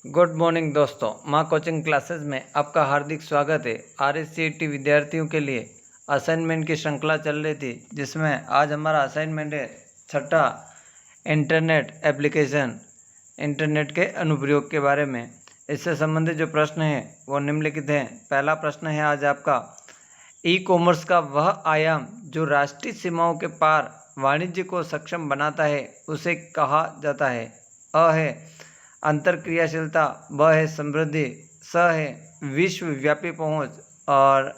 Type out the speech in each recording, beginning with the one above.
Good morning दोस्तों, माँ coaching classes में आपका हार्दिक स्वागत है। RSCET विद्यार्थियों के लिए असाइनमेंट की श्रृंखला चल रही थी, जिसमें आज हमारा असाइनमेंट है छठा इंटरनेट एप्लीकेशन, इंटरनेट के अनुप्रयोग के बारे में। इससे संबंधित जो प्रश्न हैं वो निम्नलिखित हैं। पहला प्रश्न है आज आपका, ई कॉमर्स का वह आयाम जो राष्ट्रीय सीमाओं के पार वाणिज्य को सक्षम बनाता है उसे कहा जाता है। अ है अंतरक्रियाशीलता, ब है समृद्धि, स है विश्वव्यापी पहुंच और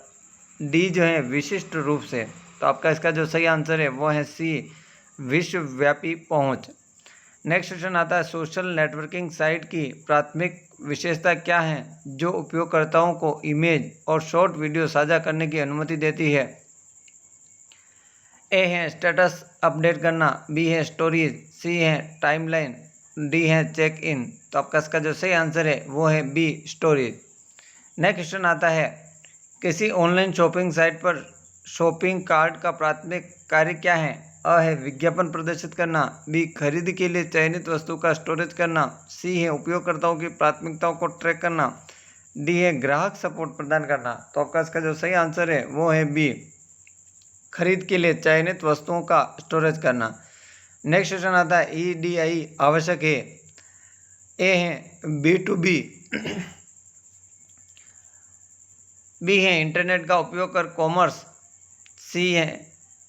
डी जो है विशिष्ट रूप से। तो आपका इसका जो सही आंसर है वो है सी, विश्वव्यापी पहुंच। नेक्स्ट क्वेश्चन आता है, सोशल नेटवर्किंग साइट की प्राथमिक विशेषता क्या है जो उपयोगकर्ताओं को इमेज और शॉर्ट वीडियो साझा करने की अनुमति देती है। ए है स्टेटस अपडेट करना, बी है स्टोरीज, सी है टाइमलाइन, डी है चेक इन। तो आपका इसका जो सही आंसर है वो है बी, स्टोरेज। नेक्स्ट क्वेश्चन आता है, किसी ऑनलाइन शॉपिंग साइट पर शॉपिंग कार्ट का प्राथमिक कार्य क्या है। अ है विज्ञापन प्रदर्शित करना, बी खरीद के लिए चयनित वस्तु का स्टोरेज करना, सी है उपयोगकर्ताओं की प्राथमिकताओं को ट्रैक करना, डी है ग्राहक सपोर्ट प्रदान करना। तो आपका इसका जो सही आंसर है वो है बी, खरीद के लिए चयनित वस्तुओं का स्टोरेज करना। नेक्स्ट क्वेश्चन आता है, EDI आवश्यक है। ए है B2B, बी है इंटरनेट का उपयोग कर कॉमर्स, सी है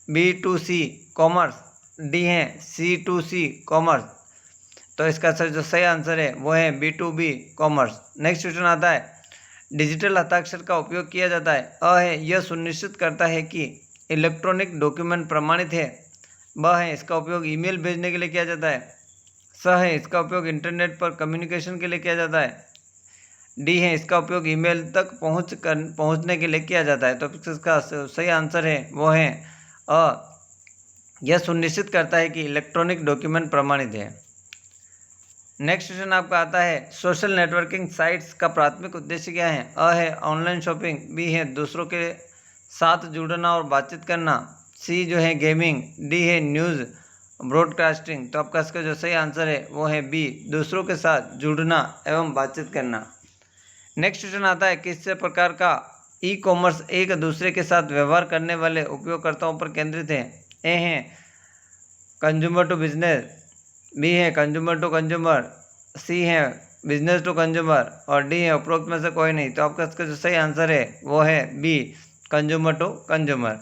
B2C कॉमर्स, डी है C2C कॉमर्स। तो इसका सर जो सही आंसर है वो है B2B कॉमर्स। नेक्स्ट क्वेश्चन आता है, डिजिटल हस्ताक्षर का उपयोग किया जाता है। अ है यह सुनिश्चित करता है कि इलेक्ट्रॉनिक डॉक्यूमेंट प्रमाणित है, ब है इसका उपयोग ईमेल भेजने के लिए किया जाता है, स है इसका उपयोग इंटरनेट पर कम्युनिकेशन के लिए किया जाता है, डी है इसका उपयोग ईमेल तक पहुंचने के लिए किया जाता है। तो इसका सही आंसर है वो है अ, यह सुनिश्चित करता है कि इलेक्ट्रॉनिक डॉक्यूमेंट प्रमाणित है। नेक्स्ट क्वेश्चन आपका आता है, सोशल नेटवर्किंग साइट्स का प्राथमिक उद्देश्य क्या है। अ है ऑनलाइन शॉपिंग, बी है दूसरों के साथ जुड़ना और बातचीत करना, सी जो है गेमिंग, डी है न्यूज़ ब्रॉडकास्टिंग। तो आपका इसका जो सही आंसर है वो है बी, दूसरों के साथ जुड़ना एवं बातचीत करना। नेक्स्ट क्वेश्चन आता है, किस प्रकार का ई कॉमर्स एक दूसरे के साथ व्यवहार करने वाले उपयोगकर्ताओं पर केंद्रित है। ए है कंज्यूमर टू बिजनेस, बी है कंज्यूमर टू कंज्यूमर, सी है बिजनेस टू कंज्यूमर और डी है उपरोक्त में से कोई नहीं। तो आपका इसका जो सही आंसर है वो है B, consumer to consumer.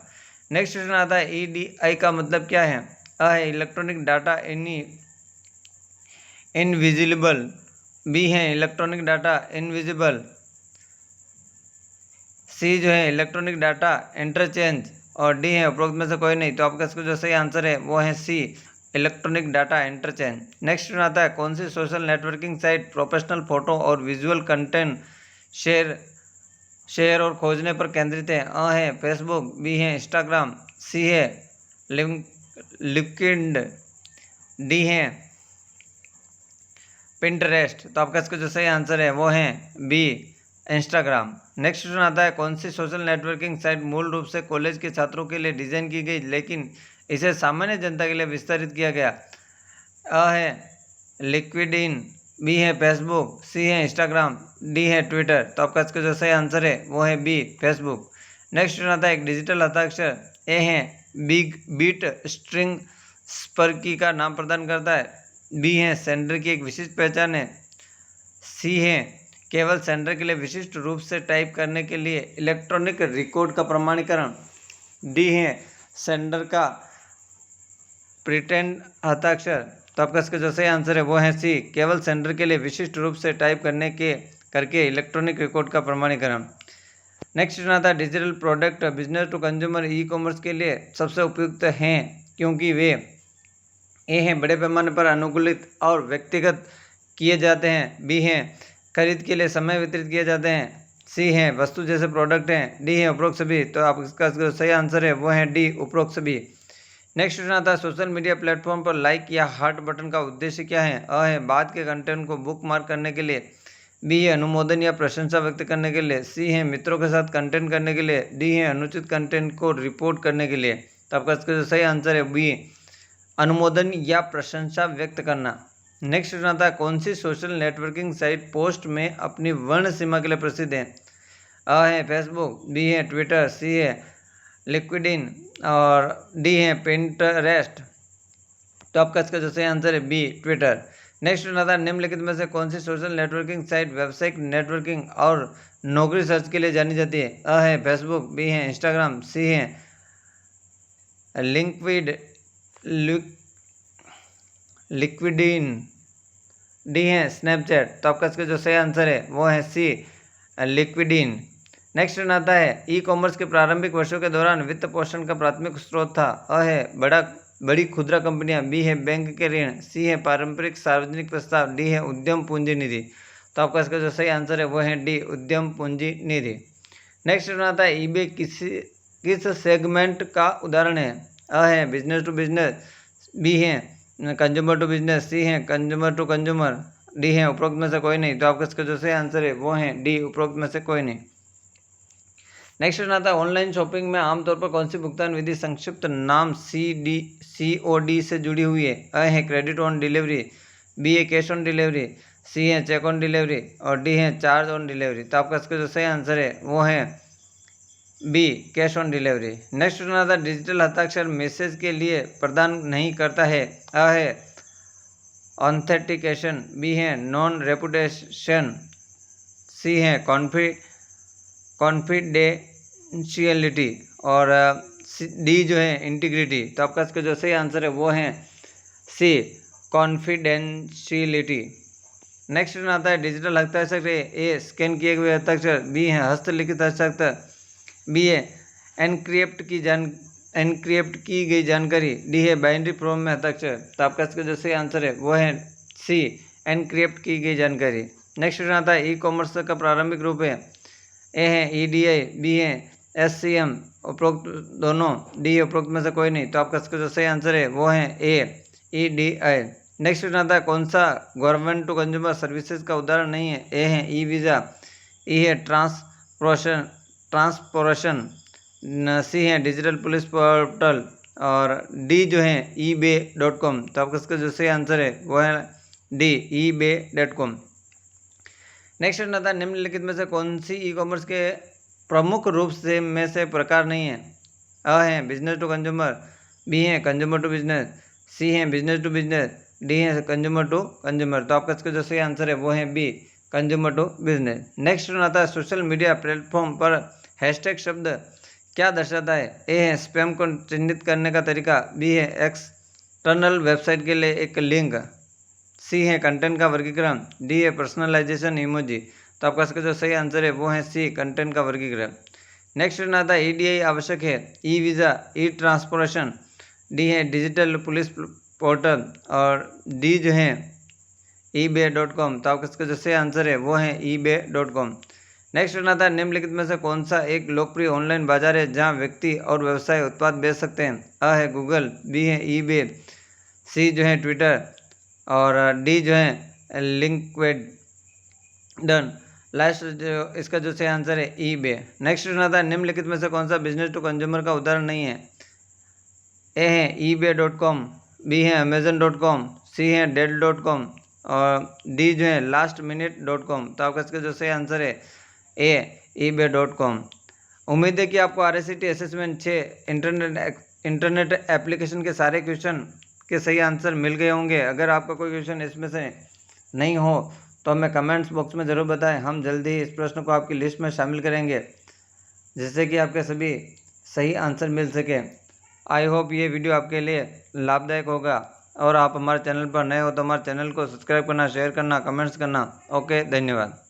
Next question आता है, EDI का मतलब क्या है। अ है इलेक्ट्रॉनिक डाटा इनविजिबल, बी है इलेक्ट्रॉनिक डाटा इनविजिबल, सी जो है इलेक्ट्रॉनिक डाटा इंटरचेंज और डी है उपरोक्त में से कोई नहीं। तो आपका इसका जो सही आंसर है वो है C, electronic data interchange. Next आता है, कौन सी social networking site professional photo और विजुअल कंटेंट शेयर और खोजने पर केंद्रित है। अ है फेसबुक, बी है इंस्टाग्राम, सी है लिंक्डइन, डी है पिंटरेस्ट। तो आपका इसका जो सही आंसर है वो है बी, इंस्टाग्राम। नेक्स्ट क्वेश्चन आता है, कौन सी सोशल नेटवर्किंग साइट मूल रूप से कॉलेज के छात्रों के लिए डिजाइन की गई लेकिन इसे सामान्य जनता के लिए विस्तारित किया गया। अ है लिंक्डइन, बी है फेसबुक, सी है इंस्टाग्राम, डी है ट्विटर। तो आपका इसका जो सही आंसर है वो है बी, फेसबुक। नेक्स्ट क्वेश्चन आता है, एक डिजिटल हस्ताक्षर ए है बिग बीट स्ट्रिंग स्पर्की का नाम प्रदान करता है, बी है सेंडर की एक विशिष्ट पहचान है, सी है केवल सेंडर के लिए विशिष्ट रूप से टाइप करने के लिए इलेक्ट्रॉनिक रिकॉर्ड का प्रमाणीकरण, डी है सेंडर का प्रिटेंड हस्ताक्षर। तो आपका इसका जो सही आंसर है वो है सी, केवल सेंडर के लिए विशिष्ट रूप से टाइप करके इलेक्ट्रॉनिक रिकॉर्ड का प्रमाणीकरण। नेक्स्ट आता है, digital product business to consumer e commerce के लिए सबसे उपयुक्त हैं क्योंकि वे ए हैं बड़े पैमाने पर अनुकूलित और व्यक्तिगत किए जाते हैं, बी हैं खरीद के लिए समय वितरित किए जाते हैं, सी हैं वस्तु जैसे प्रोडक्ट हैं, डी है उपरोक्त सभी। तो आप इसका सही आंसर है वो है डी, उपरोक्त सभी। नेक्स्ट क्वेश्चन आता है, सोशल मीडिया प्लेटफॉर्म पर लाइक या हार्ट बटन का उद्देश्य क्या है। अ है बाद के कंटेंट को बुक मार्क करने के लिए, बी है अनुमोदन या प्रशंसा व्यक्त करने के लिए, सी है मित्रों के साथ कंटेंट करने के लिए, डी है अनुचित कंटेंट को रिपोर्ट करने के लिए। तो आपका इसका सही आंसर है बी, अनुमोदन या प्रशंसा व्यक्त करना। नेक्स्ट प्रश्न आता है कौन सी सोशल नेटवर्किंग साइट पोस्ट में अपनी वर्ण सीमा के लिए प्रसिद्ध है? अ है फेसबुक, बी है ट्विटर, सी है लिक्विडिन और डी है पिंटरेस्ट। तो आपका इसका जो सही आंसर है बी ट्विटर। नेक्स्ट आता है निम्नलिखित में से कौन सी सोशल नेटवर्किंग साइट व्यावसायिक नेटवर्किंग और नौकरी सर्च के लिए जानी जाती है? अ है फेसबुक, बी है इंस्टाग्राम, सी है लिक्विडिन, डी है स्नैपचैट। तो आपका इसका जो सही आंसर है वो है सी लिक्विडिन। नेक्स्ट आता है ई कॉमर्स के प्रारंभिक वर्षों के दौरान वित्त पोषण का प्राथमिक स्रोत था? अ है बड़ी खुदरा कंपनियां, बी है बैंक के ऋण, सी है पारंपरिक सार्वजनिक प्रस्ताव, डी है उद्यम पूंजी निधि। तो आपका इसका जो सही आंसर है वो है डी उद्यम पूंजी निधि। नेक्स्ट आता है ईबे किस सेगमेंट का उदाहरण है? अ है बिजनेस टू बिजनेस, बी है कंज्यूमर टू बिजनेस, सी है कंज्यूमर टू कंज्यूमर, डी है उपरोक्त में से कोई नहीं। तो आपका इसका जो सही आंसर है वो है डी उपरोक्त में से कोई नहीं। नेक्स्ट आता है ऑनलाइन शॉपिंग में आमतौर पर कौन सी भुगतान विधि संक्षिप्त नाम COD से जुड़ी हुई है? अ है क्रेडिट ऑन डिलीवरी, बी है कैश ऑन डिलीवरी, सी है चेक ऑन डिलीवरी और डी है चार्ज ऑन डिलीवरी। तो आपका इसका जो सही आंसर है वो है B cash on delivery. Next आता है डिजिटल हस्ताक्षर मैसेज के लिए प्रदान नहीं करता है? अ है ऑथेंटिकेशन, बी है नॉन रेपुटेशन, सी है कॉन्फिडेंशियलिटी और डी जो है इंटीग्रिटी। तो आपका इसका जो सही आंसर है वो है सी कॉन्फिडेंशियलिटी। नेक्स्ट आता है डिजिटल हस्ताक्षर ए स्कैन किए हुए हस्ताक्षर, बी है हस्तलिखित हस्ताक्षर, बी है एनक्रिप्ट की गई जानकारी, डी है बाइनरी फॉर्म में हस्ताक्षर। तो आपका इसका जो सही आंसर है वो है सी एनक्रिप्ट की गई जानकारी। नेक्स्ट आता है ई कॉमर्स का प्रारंभिक रूप है? ए है EDI, बी है SCM, उपरोक्त दोनों, डी उपरोक्त में से कोई नहीं। तो आपका इसका जो सही आंसर है वो है ए EDI। नेक्स्ट आता है कौन सा गवर्नमेंट टू कंज्यूमर सर्विसेज का उदाहरण नहीं है? ए है ई-वीज़ा, ई है ट्रांसपोरेशन, सी है डिजिटल पुलिस पोर्टल और डी जो है ebay.com। तो आपका इसका जो सही आंसर है वो है डी ebay.com। नेक्स्ट आता है निम्नलिखित में से कौन सी ई कॉमर्स के प्रमुख रूप से में से प्रकार नहीं है? अ है बिजनेस टू कंज्यूमर, बी है कंज्यूमर टू बिजनेस, सी है बिजनेस टू बिजनेस, डी है कंज्यूमर टू कंज्यूमर। तो आपका इसका जो सही आंसर है वो है B consumer to business. Next आता है सोशल मीडिया प्लेटफॉर्म पर हैशटैग शब्द क्या दर्शाता है? ए है स्पैम को चिन्हित करने का तरीका, बी है एक्सटर्नल वेबसाइट के लिए एक लिंक, सी है कंटेंट का वर्गीकरण, डी है पर्सनलाइजेशन इमोजी। तो आपका इसका जो सही आंसर है वो है सी कंटेंट का वर्गीकरण। नेक्स्ट आता है EDI आवश्यक है, ई-वीज़ा, ई ट्रांसपोरेशन, डी है डिजिटल पुलिस पोर्टल और डी जो है ebay.com। तो आपका इसका जो सही आंसर है वो है ebay.com। नेक्स्ट आता है निम्नलिखित में से कौन सा एक लोकप्रिय ऑनलाइन बाजार है जहां व्यक्ति और व्यवसाय उत्पाद बेच सकते हैं? अ है गूगल, बी है eBay, सी जो है ट्विटर और डी जो है लिंक्डइन। लास्ट जो इसका जो सही आंसर है eBay। नेक्स्ट आता है निम्नलिखित में से कौन सा बिजनेस टू कंज्यूमर का उदाहरण नहीं है? ए है ebay.com, बी है amazon.com, सी है dell.com और डी जो है lastminute.com। तो आपका इसका जो सही आंसर है ए ebay.com। उम्मीद है कि आपको RSCT असेसमेंट 6 इंटरनेट एप्लीकेशन के सारे क्वेश्चन के सही आंसर मिल गए होंगे। अगर आपका कोई क्वेश्चन इसमें से नहीं हो तो हमें कमेंट्स बॉक्स में ज़रूर बताएं, हम जल्दी ही इस प्रश्न को आपकी लिस्ट में शामिल करेंगे जिससे कि आपके सभी सही आंसर मिल सके। आई होप ये वीडियो आपके लिए लाभदायक होगा और आप हमारे चैनल पर नए हो तो हमारे चैनल को सब्सक्राइब करना, शेयर करना, कमेंट्स करना। ओके, धन्यवाद।